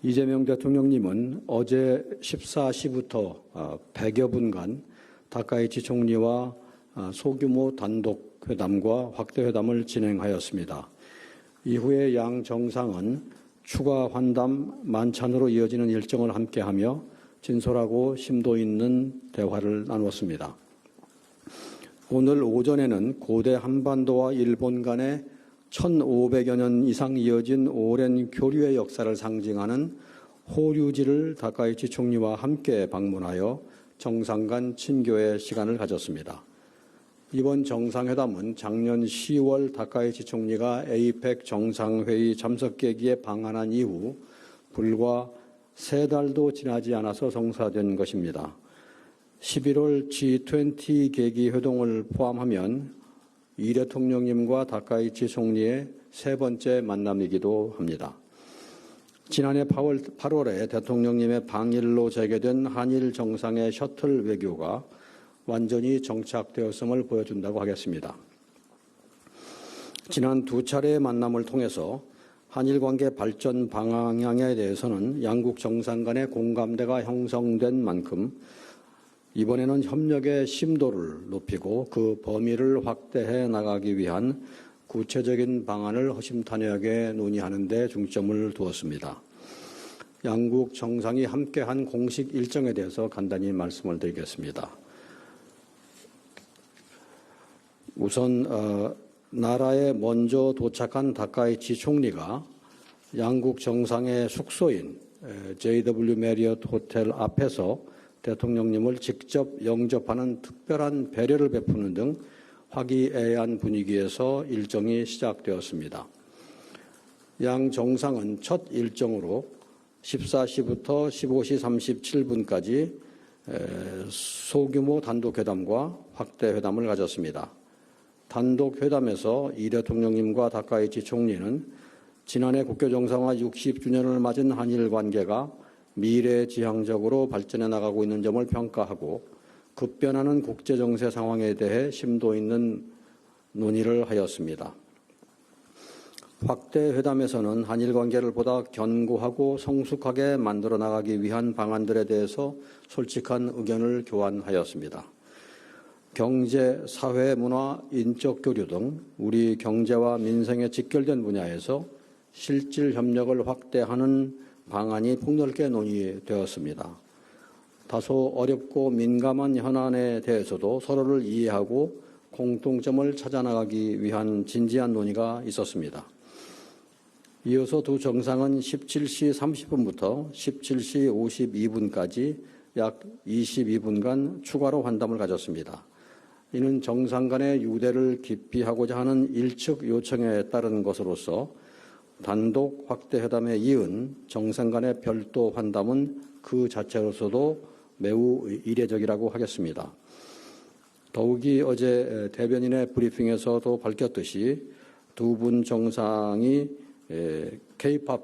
이재명 대통령님은 어제 14시부터 100여 분간 다카이치 총리와 소규모 단독 회담과 확대 회담을 진행하였습니다. 이후에 양 정상은 추가 환담 만찬으로 이어지는 일정을 함께하며 진솔하고 심도 있는 대화를 나누었습니다. 오늘 오전에는 고대 한반도와 일본 간의 1500여 년 이상 이어진 오랜 교류의 역사를 상징하는 호류지를 다카이치 총리와 함께 방문하여 정상 간 친교의 시간을 가졌습니다. 이번 정상회담은 작년 10월 다카이치 총리가 APEC 정상회의 참석 계기에 방한한 이후 불과 3달도 지나지 않아서 성사된 것입니다. 11월 G20 계기 회동을 포함하면 이 대통령님과 다카이치 총리의 3번째 만남이기도 합니다. 지난해 8월에 대통령님의 방일로 재개된 한일 정상의 셔틀 외교가 완전히 정착되었음을 보여준다고 하겠습니다. 지난 2차례의 만남을 통해서 한일 관계 발전 방향에 대해서는 양국 정상 간의 공감대가 형성된 만큼 이번에는 협력의 심도를 높이고 그 범위를 확대해 나가기 위한 구체적인 방안을 허심탄회하게 논의하는 데 중점을 두었습니다. 양국 정상이 함께한 공식 일정에 대해서 간단히 말씀을 드리겠습니다. 우선 나라에 먼저 도착한 다카이치 총리가 양국 정상의 숙소인 JW 메리엇 호텔 앞에서 대통령님을 직접 영접하는 특별한 배려를 베푸는 등 화기애애한 분위기에서 일정이 시작되었습니다. 양 정상은 첫 일정으로 14시부터 15시 37분까지 소규모 단독회담과 확대회담을 가졌습니다. 단독회담에서 이 대통령님과 다카이치 총리는 지난해 국교 정상화 60주년을 맞은 한일 관계가 미래지향적으로 발전해 나가고 있는 점을 평가하고 급변하는 국제정세 상황에 대해 심도 있는 논의를 하였습니다. 확대회담에서는 한일 관계를 보다 견고하고 성숙하게 만들어 나가기 위한 방안들에 대해서 솔직한 의견을 교환하였습니다. 경제, 사회, 문화, 인적 교류 등 우리 경제와 민생에 직결된 분야에서 실질 협력을 확대하는 방안이 폭넓게 논의되었습니다. 다소 어렵고 민감한 현안에 대해서도 서로를 이해하고 공통점을 찾아나가기 위한 진지한 논의가 있었습니다. 이어서 두 정상은 17시 30분부터 17시 52분까지 약 22분간 추가로 환담을 가졌습니다. 이는 정상 간의 유대를 깊이 하고자 하는 일측 요청에 따른 것으로서 단독 확대 회담에 이은 정상 간의 별도 환담은 그 자체로서도 매우 이례적이라고 하겠습니다. 더욱이 어제 대변인의 브리핑에서도 밝혔듯이 두 분 정상이 K-팝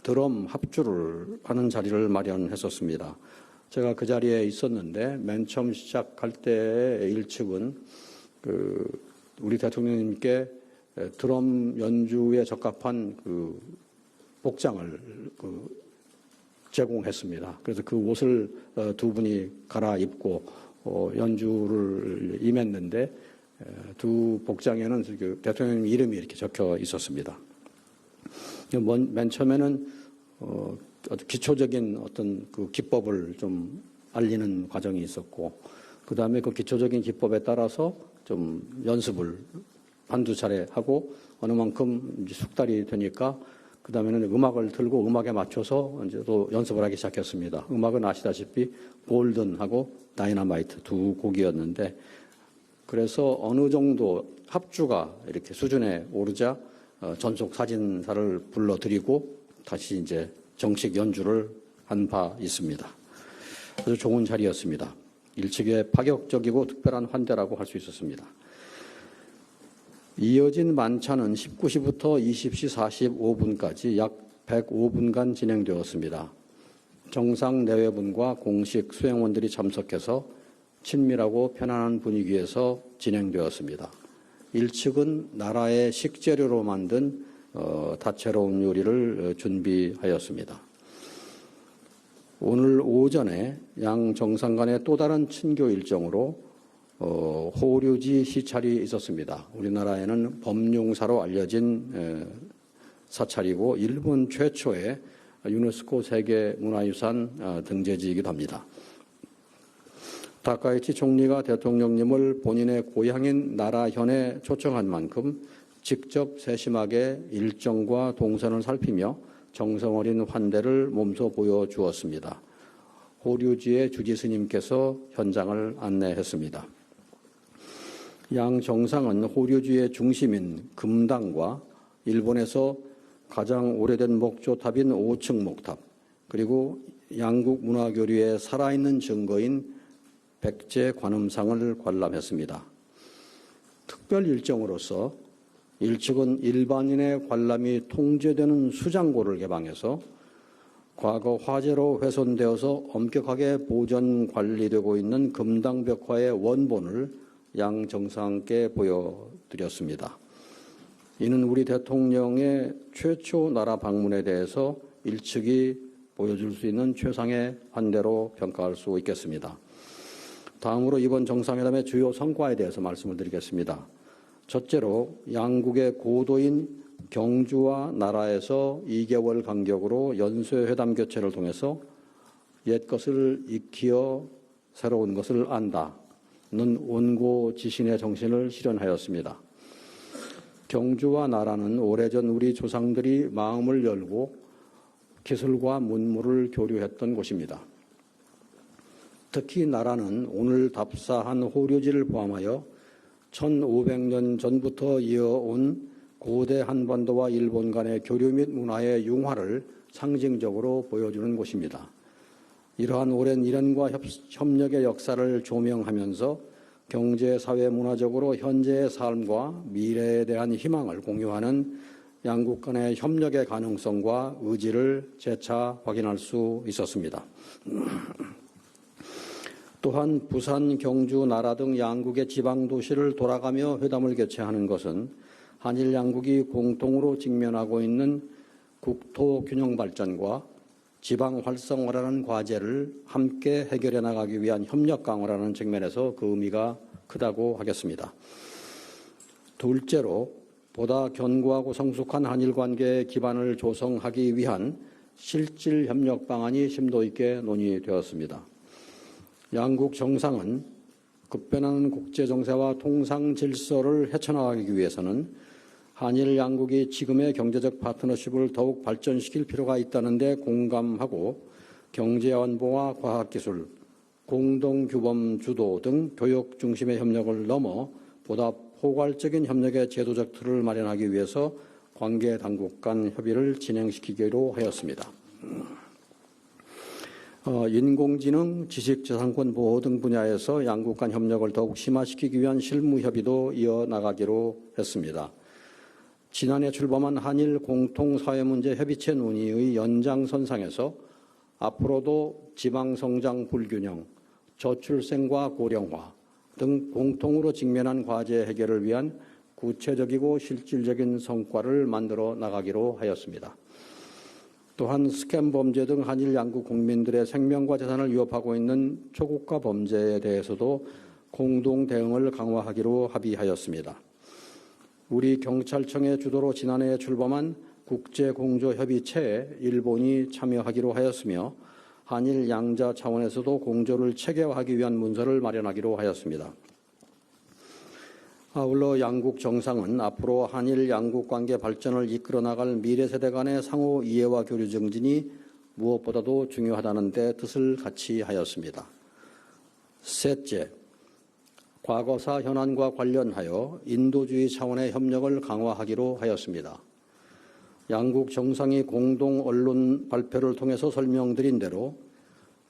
드럼 합주를 하는 자리를 마련했었습니다. 제가 그 자리에 있었는데 맨 처음 시작할 때의 일측은 우리 대통령님께 드럼 연주에 적합한 복장을 제공했습니다. 그래서 그 옷을 두 분이 갈아입고 연주를 임했는데 두 복장에는 대통령 이름이 이렇게 적혀 있었습니다. 맨 처음에는 기초적인 어떤 그 기법을 좀 알리는 과정이 있었고, 그 다음에 그 기초적인 기법에 따라서 좀 연습을 한두 차례 하고 어느 만큼 이제 숙달이 되니까 그 다음에는 음악을 틀고 음악에 맞춰서 이제 또 연습을 하기 시작했습니다. 음악은 아시다시피 골든하고 다이너마이트 두 곡이었는데, 그래서 어느 정도 합주가 이렇게 수준에 오르자 전속 사진사를 불러드리고 다시 이제 정식 연주를 한 바 있습니다. 아주 좋은 자리였습니다. 일측의 파격적이고 특별한 환대라고 할 수 있었습니다. 이어진 만찬은 19시부터 20시 45분까지 약 105분간 진행되었습니다. 정상 내외분과 공식 수행원들이 참석해서 친밀하고 편안한 분위기에서 진행되었습니다. 일측은 나라의 식재료로 만든 다채로운 요리를 준비하였습니다. 오늘 오전에 양 정상 간의 또 다른 친교 일정으로 호류지 시찰이 있었습니다. 우리나라에는 범용사로 알려진 사찰이고 일본 최초의 유네스코 세계문화유산 등재지이기도 합니다. 다카이치 총리가 대통령님을 본인의 고향인 나라현에 초청한 만큼 직접 세심하게 일정과 동선을 살피며 정성 어린 환대를 몸소 보여주었습니다. 호류지의 주지 스님께서 현장을 안내했습니다. 양 정상은 호류지의 중심인 금당과 일본에서 가장 오래된 목조탑인 5층 목탑, 그리고 양국 문화교류의 살아있는 증거인 백제 관음상을 관람했습니다. 특별 일정으로서 1측은 일반인의 관람이 통제되는 수장고를 개방해서 과거 화재로 훼손되어서 엄격하게 보존 관리되고 있는 금당벽화의 원본을 양 정상께 보여드렸습니다. 이는 우리 대통령의 최초 나라 방문에 대해서 1측이 보여줄 수 있는 최상의 환대로 평가할 수 있겠습니다. 다음으로 이번 정상회담의 주요 성과에 대해서 말씀을 드리겠습니다. 첫째로 양국의 고도인 경주와 나라에서 2개월 간격으로 연쇄회담 교체를 통해서 옛 것을 익히어 새로운 것을 안다는 온고지신의 정신을 실현하였습니다. 경주와 나라는 오래전 우리 조상들이 마음을 열고 기술과 문물을 교류했던 곳입니다. 특히 나라는 오늘 답사한 호류지를 포함하여 1500년 전부터 이어온 고대 한반도와 일본 간의 교류 및 문화의 융화를 상징적으로 보여주는 곳입니다. 이러한 오랜 일연과 협력의 역사를 조명하면서 경제, 사회, 문화적으로 현재의 삶과 미래에 대한 희망을 공유하는 양국 간의 협력의 가능성과 의지를 재차 확인할 수 있었습니다. 또한 부산, 경주, 나라 등 양국의 지방도시를 돌아가며 회담을 개최하는 것은 한일 양국이 공통으로 직면하고 있는 국토 균형 발전과 지방 활성화라는 과제를 함께 해결해 나가기 위한 협력 강화라는 측면에서 그 의미가 크다고 하겠습니다. 둘째로 보다 견고하고 성숙한 한일 관계의 기반을 조성하기 위한 실질 협력 방안이 심도 있게 논의되었습니다. 양국 정상은 급변하는 국제 정세와 통상 질서를 헤쳐나가기 위해서는 한일 양국이 지금의 경제적 파트너십을 더욱 발전시킬 필요가 있다는 데 공감하고 경제 안보와 과학기술, 공동규범 주도 등 교육 중심의 협력을 넘어 보다 포괄적인 협력의 제도적 틀을 마련하기 위해서 관계 당국 간 협의를 진행시키기로 하였습니다. 인공지능, 지식재산권 보호 등 분야에서 양국 간 협력을 더욱 심화시키기 위한 실무 협의도 이어나가기로 했습니다. 지난해 출범한 한일 공통사회문제 협의체 논의의 연장선상에서 앞으로도 지방성장 불균형, 저출생과 고령화 등 공통으로 직면한 과제 해결을 위한 구체적이고 실질적인 성과를 만들어 나가기로 하였습니다. 또한 스캠 범죄 등 한일 양국 국민들의 생명과 재산을 위협하고 있는 초국가 범죄에 대해서도 공동 대응을 강화하기로 합의하였습니다. 우리 경찰청의 주도로 지난해에 출범한 국제공조협의체에 일본이 참여하기로 하였으며 한일 양자 차원에서도 공조를 체계화하기 위한 문서를 마련하기로 하였습니다. 아울러 양국 정상은 앞으로 한일 양국 관계 발전을 이끌어 나갈 미래 세대 간의 상호 이해와 교류 증진이 무엇보다도 중요하다는 데 뜻을 같이 하였습니다. 셋째, 과거사 현안과 관련하여 인도주의 차원의 협력을 강화하기로 하였습니다. 양국 정상이 공동 언론 발표를 통해서 설명드린 대로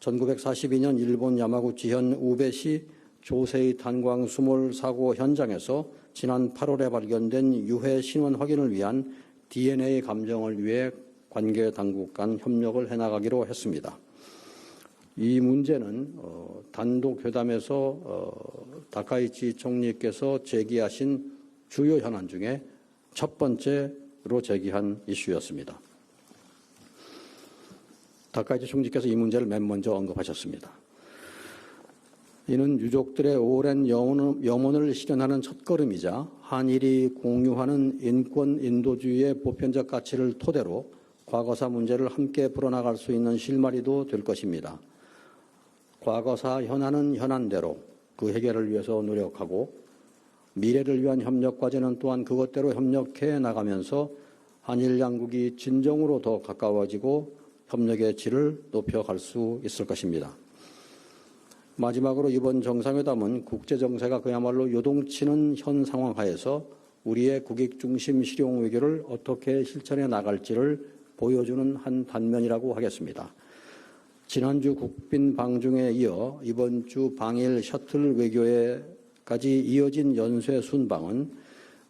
1942년 일본 야마구치현 우베시 조세이 탄광 수몰 사고 현장에서 지난 8월에 발견된 유해 신원 확인을 위한 DNA 감정을 위해 관계 당국 간 협력을 해나가기로 했습니다. 이 문제는 단독 회담에서 다카이치 총리께서 제기하신 주요 현안 중에 첫 번째 번째로 제기한 이슈였습니다. 다카이치 총리께서 이 문제를 맨 먼저 언급하셨습니다. 이는 유족들의 오랜 염원을 실현하는 첫걸음이자 한일이 공유하는 인권 인도주의의 보편적 가치를 토대로 과거사 문제를 함께 풀어나갈 수 있는 실마리도 될 것입니다. 과거사 현안은 현안대로 그 해결을 위해서 노력하고 미래를 위한 협력 과제는 또한 그것대로 협력해 나가면서 한일 양국이 진정으로 더 가까워지고 협력의 질을 높여갈 수 있을 것입니다. 마지막으로 이번 정상회담은 국제정세가 그야말로 요동치는 현 상황 하에서 우리의 국익중심 실용 외교를 어떻게 실천해 나갈지를 보여주는 한 단면이라고 하겠습니다. 지난주 국빈 방중에 이어 이번 주 방일 셔틀 외교에까지 이어진 연쇄 순방은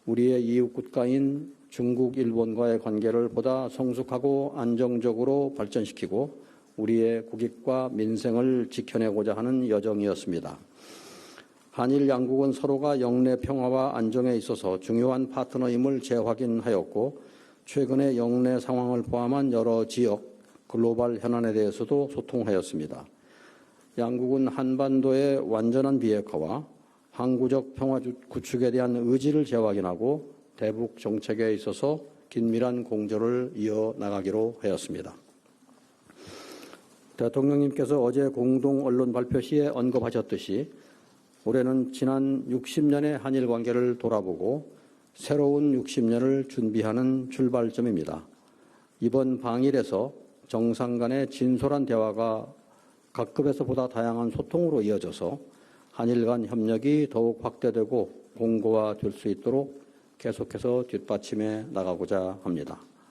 우리의 이웃 국가인 중국, 일본과의 관계를 보다 성숙하고 안정적으로 발전시키고 우리의 국익과 민생을 지켜내고자 하는 여정이었습니다. 한일 양국은 서로가 영내 평화와 안정에 있어서 중요한 파트너임을 재확인하였고 최근의 영내 상황을 포함한 여러 지역, 글로벌 현안에 대해서도 소통하였습니다. 양국은 한반도의 완전한 비핵화와 항구적 평화 구축에 대한 의지를 재확인하고 대북 정책에 있어서 긴밀한 공조를 이어나가기로 하였습니다. 대통령님께서 어제 공동 언론 발표 시에 언급하셨듯이 올해는 지난 60년의 한일 관계를 돌아보고 새로운 60년을 준비하는 출발점입니다. 이번 방일에서 정상 간의 진솔한 대화가 각급에서 보다 다양한 소통으로 이어져서 한일 간 협력이 더욱 확대되고 공고화될 수 있도록 계속해서 뒷받침해 나가고자 합니다.